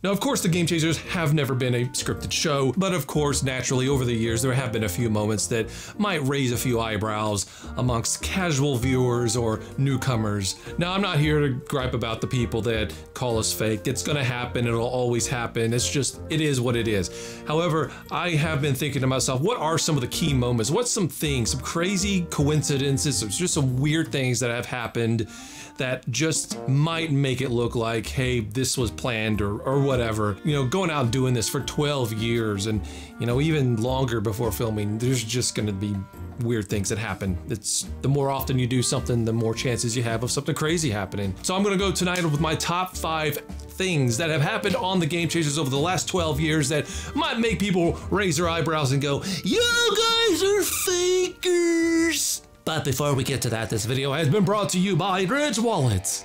Now, of course, the Game Chasers have never been a scripted show, but of course, naturally, over the years, there have been a few moments that might raise a few eyebrows amongst casual viewers or newcomers. Now, I'm not here to gripe about the people that call us fake. It's gonna happen, it'll always happen. It's just, it is what it is. However, I have been thinking to myself, what are some of the key moments? What's some things, some crazy coincidences, just some weird things that have happened that just might make it look like, hey, this was planned or whatever. You know, going out and doing this for 12 years and, you know, even longer before filming, there's just gonna be weird things that happen. It's the more often you do something, the more chances you have of something crazy happening. So I'm gonna go tonight with my top 5 things that have happened on the Game Chasers over the last 12 years that might make people raise their eyebrows and go, you guys are fakers. But before we get to that, this video has been brought to you by Ridge Wallets.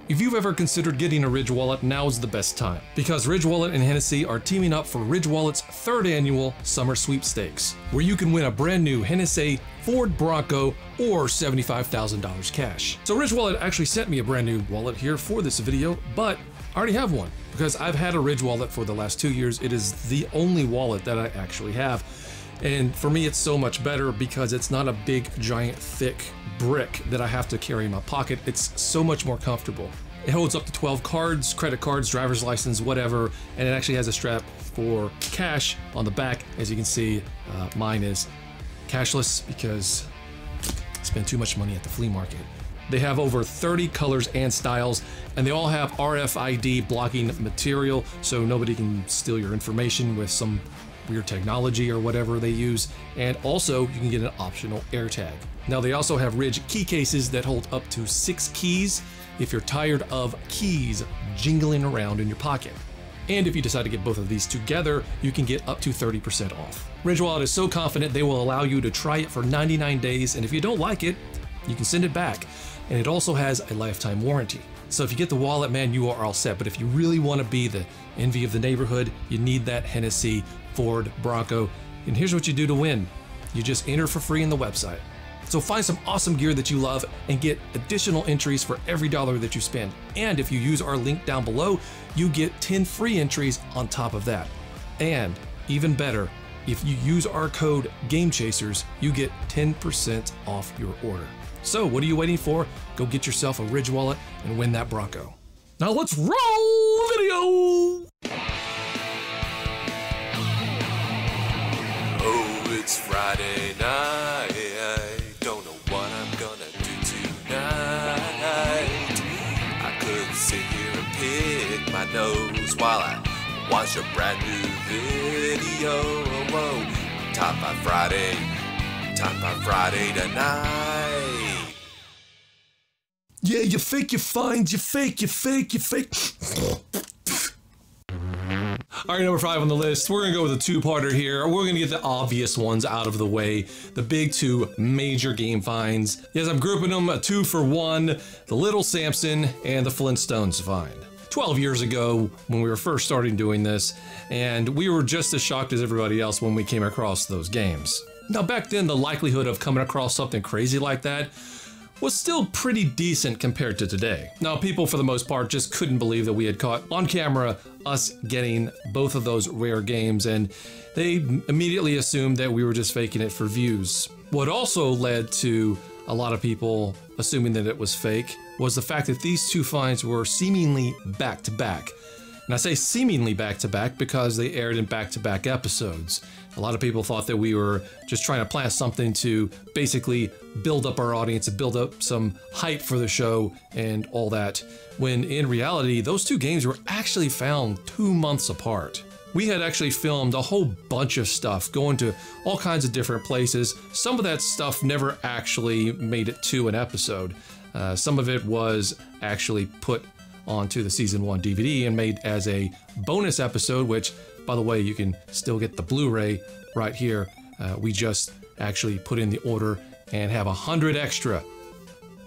If you've ever considered getting a Ridge Wallet, now is the best time, because Ridge Wallet and Hennessy are teaming up for Ridge Wallet's 3rd annual Summer Sweepstakes, where you can win a brand new Hennessy Ford Bronco or $75,000 cash. So Ridge Wallet actually sent me a brand new wallet here for this video, but I already have one, because I've had a Ridge Wallet for the last 2 years. It is the only wallet that I actually have. And for me, it's so much better because it's not a big, giant, thick brick that I have to carry in my pocket. It's so much more comfortable. It holds up to 12 cards, credit cards, driver's license, whatever, and it actually has a strap for cash on the back. As you can see, mine is cashless because I spend too much money at the flea market. They have over 30 colors and styles, and they all have RFID blocking material, so nobody can steal your information with some weird technology or whatever they use. And also, you can get an optional AirTag. Now, they also have Ridge key cases that hold up to 6 keys if you're tired of keys jingling around in your pocket. And if you decide to get both of these together, you can get up to 30% off. Ridge Wallet is so confident they will allow you to try it for 99 days, and if you don't like it, you can send it back. And it also has a lifetime warranty. So if you get the wallet, man, you are all set. But if you really want to be the envy of the neighborhood, you need that Hennessy Ford Bronco. And here's what you do to win. You just enter for free in the website. So find some awesome gear that you love and get additional entries for every dollar that you spend. And if you use our link down below, you get 10 free entries on top of that. And even better, if you use our code GameChasers, you get 10% off your order. So what are you waiting for? Go get yourself a Ridge Wallet and win that Bronco. Now let's roll video! Oh, it's Friday night. I don't know what I'm gonna do tonight. I could sit here and pick my nose while I watch a brand new video. Whoa, Top 5 Friday. Top 5 Friday tonight. Yeah, you fake, you find, you fake, you fake, you fake. All right, number 5 on the list, we're gonna go with a 2-parter here. We're gonna get the obvious ones out of the way, the big 2 major game finds. Yes, I'm grouping them a 2 for 1, the Little Samson and the Flintstones find. 12 years ago when we were first starting doing this, and we were just as shocked as everybody else when we came across those games. Now back then, the likelihood of coming across something crazy like that was still pretty decent compared to today. Now, people for the most part just couldn't believe that we had caught on camera us getting both of those rare games, and they immediately assumed that we were just faking it for views. What also led to a lot of people assuming that it was fake was the fact that these 2 finds were seemingly back-to-back. And I say seemingly back-to-back because they aired in back-to-back episodes. A lot of people thought that we were just trying to plant something to basically build up our audience and build up some hype for the show and all that, when in reality, those 2 games were actually found 2 months apart. We had actually filmed a whole bunch of stuff, going to all kinds of different places. Some of that stuff never actually made it to an episode. Some of it was actually put onto the season 1 DVD and made as a bonus episode, which, by the way, you can still get the Blu-ray right here. We just actually put in the order and have 100 extra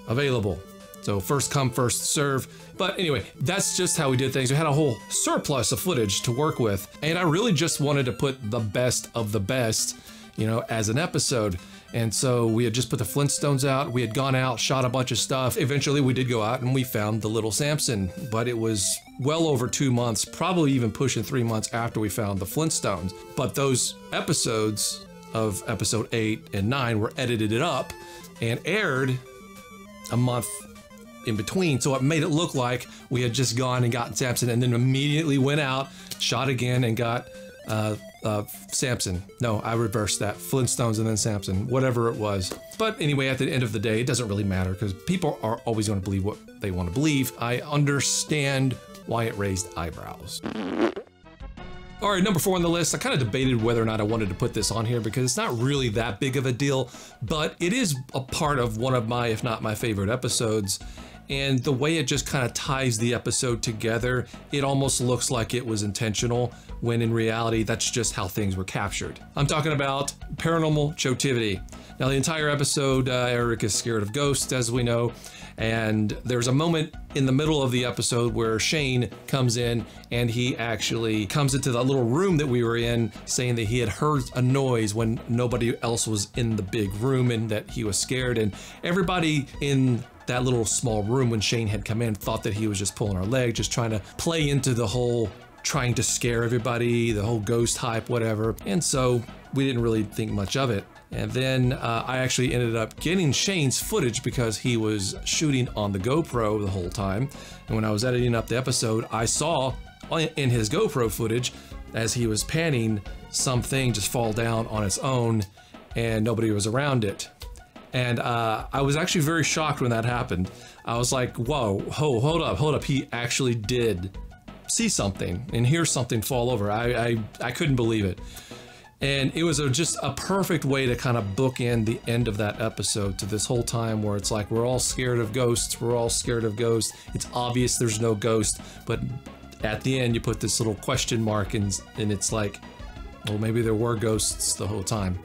available. So first come, first serve. But anyway, that's just how we did things. We had a whole surplus of footage to work with, and I really just wanted to put the best of the best you know, as an episode. And so we had just put the Flintstones out. We had gone out, shot a bunch of stuff. Eventually we did go out and we found the little Samson, but it was well over 2 months, probably even pushing 3 months after we found the Flintstones. But those episodes of episode 8 and 9 were edited up and aired a month in between. So it made it look like we had just gone and gotten Samson and then immediately went out, shot again and got Samson. No, I reversed that. Flintstones and then Samson, whatever it was. But anyway, at the end of the day, it doesn't really matter because people are always going to believe what they want to believe. I understand why it raised eyebrows. All right, number 4 on the list. I kind of debated whether or not I wanted to put this on here because it's not really that big of a deal, but it is a part of one of my, if not my favorite episodes. And the way it just kind of ties the episode together, it almost looks like it was intentional, when in reality, that's just how things were captured. I'm talking about Paranormal Chotivity. Now, the entire episode, Eric is scared of ghosts, as we know, and there's a moment in the middle of the episode where Shane comes in and he actually comes into the little room that we were in, saying that he had heard a noise when nobody else was in the big room and that he was scared. And everybody in that little small room when Shane had come in thought that he was just pulling our leg, just trying to play into the whole trying to scare everybody, the whole ghost hype, whatever. And so we didn't really think much of it. And then I actually ended up getting Shane's footage because he was shooting on the GoPro the whole time. And when I was editing up the episode, I saw in his GoPro footage as he was panning something just fall down on its own and nobody was around it. And I was actually very shocked when that happened. I was like, whoa, hold up. He actually did see something and hear something fall over. I couldn't believe it. And it was just a perfect way to kind of bookend the end of that episode to this whole time where it's like, we're all scared of ghosts. We're all scared of ghosts. It's obvious there's no ghost, but at the end you put this little question mark and it's like, well, maybe there were ghosts the whole time.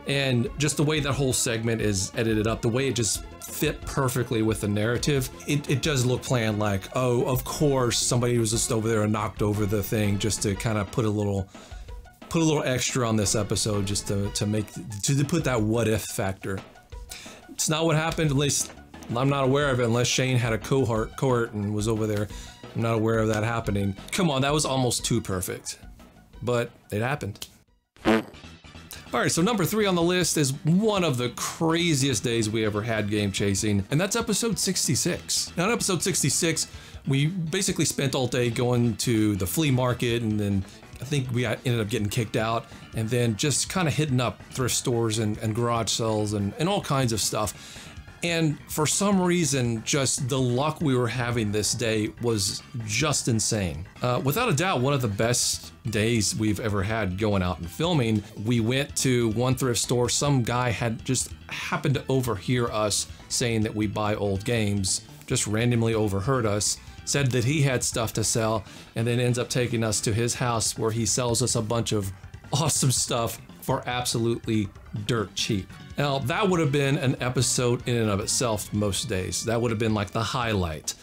And just the way that whole segment is edited up, the way it just fit perfectly with the narrative, it does look planned, like, oh, of course somebody was just over there and knocked over the thing just to kind of put a little extra on this episode, just to put that what if factor. It's not what happened, at least I'm not aware of it, unless Shane had a cohort and was over there. I'm not aware of that happening. Come on, that was almost too perfect, but it happened. All right, so number 3 on the list is one of the craziest days we ever had game chasing, and that's episode 66. Now in episode 66, we basically spent all day going to the flea market, and then I think we ended up getting kicked out, and then just kind of hitting up thrift stores and garage sales and all kinds of stuff. And for some reason, just the luck we were having this day was just insane. Without a doubt, one of the best days we've ever had going out and filming. We went to one thrift store. Some guy had just happened to overhear us saying that we buy old games, just randomly overheard us, said that he had stuff to sell, and then ends up taking us to his house where he sells us a bunch of awesome stuff for absolutely dirt cheap. Now, that would have been an episode in and of itself most days. That would have been like the highlight.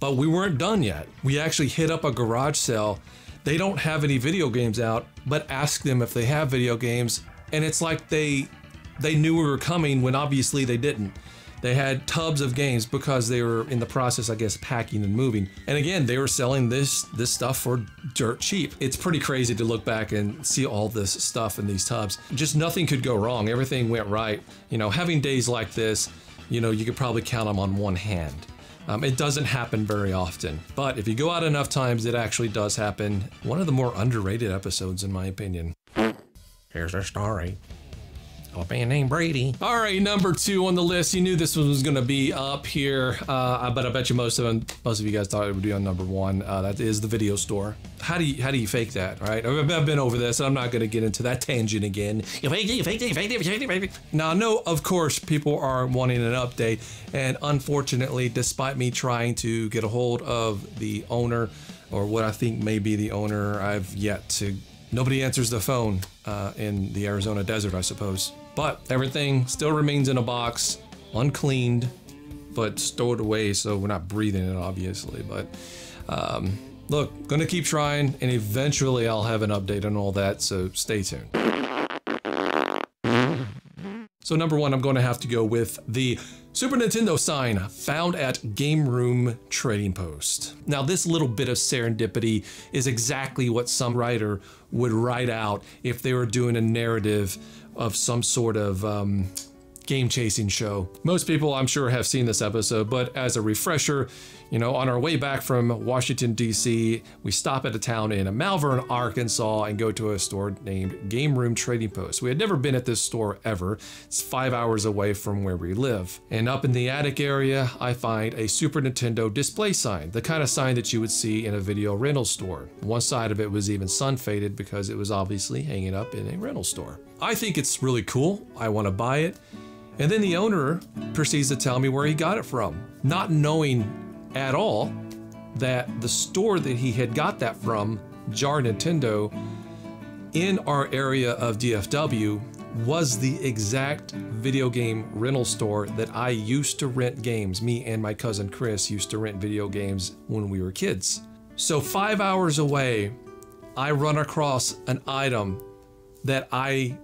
But we weren't done yet. We actually hit up a garage sale. They don't have any video games out, but asked them if they have video games, and it's like they knew we were coming when obviously they didn't. They had tubs of games because they were in the process, I guess, packing and moving. And again, they were selling this stuff for dirt cheap. It's pretty crazy to look back and see all this stuff in these tubs. Just nothing could go wrong. Everything went right. You know, having days like this, you know, you could probably count them on one hand. It doesn't happen very often, but if you go out enough times, it actually does happen. One of the more underrated episodes, in my opinion. Here's our story. A man named Brady. All right, number 2 on the list. You knew this one was going to be up here, but I bet you most of you guys thought it would be on number 1. That is the video store. How do you fake that, right? I've been over this, and I'm not going to get into that tangent again. You faked it. Now, no, of course, people are wanting an update, and unfortunately, despite me trying to get a hold of the owner, or what I think may be the owner, I've yet to. Nobody answers the phone in the Arizona desert, I suppose. But everything still remains in a box, uncleaned, but stored away so we're not breathing it, obviously. But look, gonna keep trying, and eventually I'll have an update on all that, so stay tuned. So number one, I'm going to have to go with the Super Nintendo sign found at Game Room Trading Post. Now this little bit of serendipity is exactly what some writer would write out if they were doing a narrative of some sort of game chasing show. Most people, I'm sure, have seen this episode, but as a refresher, you know, on our way back from Washington, D.C., we stop at a town in Malvern, Arkansas, and go to a store named Game Room Trading Post. We had never been at this store ever. It's 5 hours away from where we live. And up in the attic area, I find a Super Nintendo display sign, the kind of sign that you would see in a video rental store. One side of it was even sun-faded because it was obviously hanging up in a rental store. I think it's really cool. I want to buy it. And then the owner proceeds to tell me where he got it from, not knowing at all that the store that he had got that from, Jar Nintendo, in our area of DFW, was the exact video game rental store that I used to rent games. Me and my cousin Chris used to rent video games when we were kids. So 5 hours away, I run across an item that I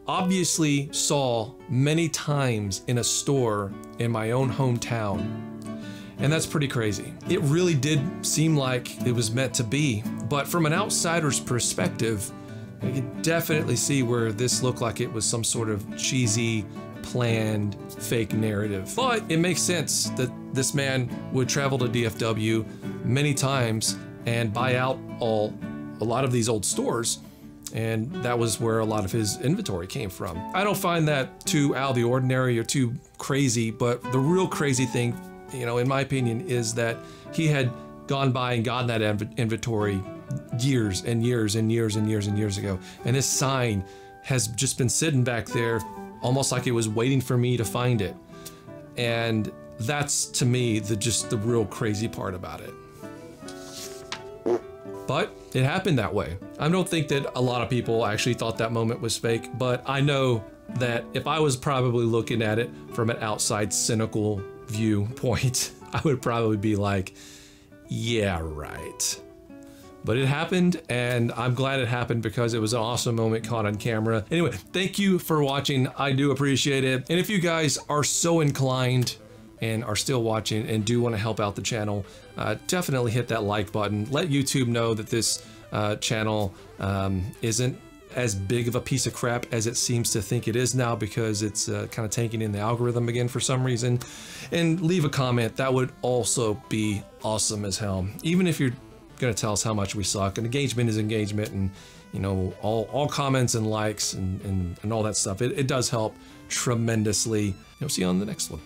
obviously saw many times in a store in my own hometown. And that's pretty crazy. It really did seem like it was meant to be, but from an outsider's perspective, I could definitely see where this looked like it was some sort of cheesy, planned, fake narrative. But it makes sense that this man would travel to DFW many times and buy out a lot of these old stores. And that was where a lot of his inventory came from. I don't find that too out of the ordinary or too crazy, but the real crazy thing, you know, in my opinion, is that he had gone by and gotten that inventory years and years and years and years and years ago. And this sign has just been sitting back there almost like it was waiting for me to find it. And that's, to me, just the real crazy part about it. But it happened that way. I don't think that a lot of people actually thought that moment was fake, but I know that if I was probably looking at it from an outside cynical viewpoint, I would probably be like, yeah, right. But it happened, and I'm glad it happened because it was an awesome moment caught on camera. Anyway, thank you for watching. I do appreciate it. And if you guys are so inclined and are still watching and do want to help out the channel, definitely hit that like button. Let YouTube know that this channel isn't as big of a piece of crap as it seems to think it is now, because it's kind of tanking in the algorithm again for some reason. And leave a comment. That would also be awesome as hell. Even if you're going to tell us how much we suck. And engagement is engagement, and you know, all comments and likes and all that stuff. It does help tremendously. See you on the next one.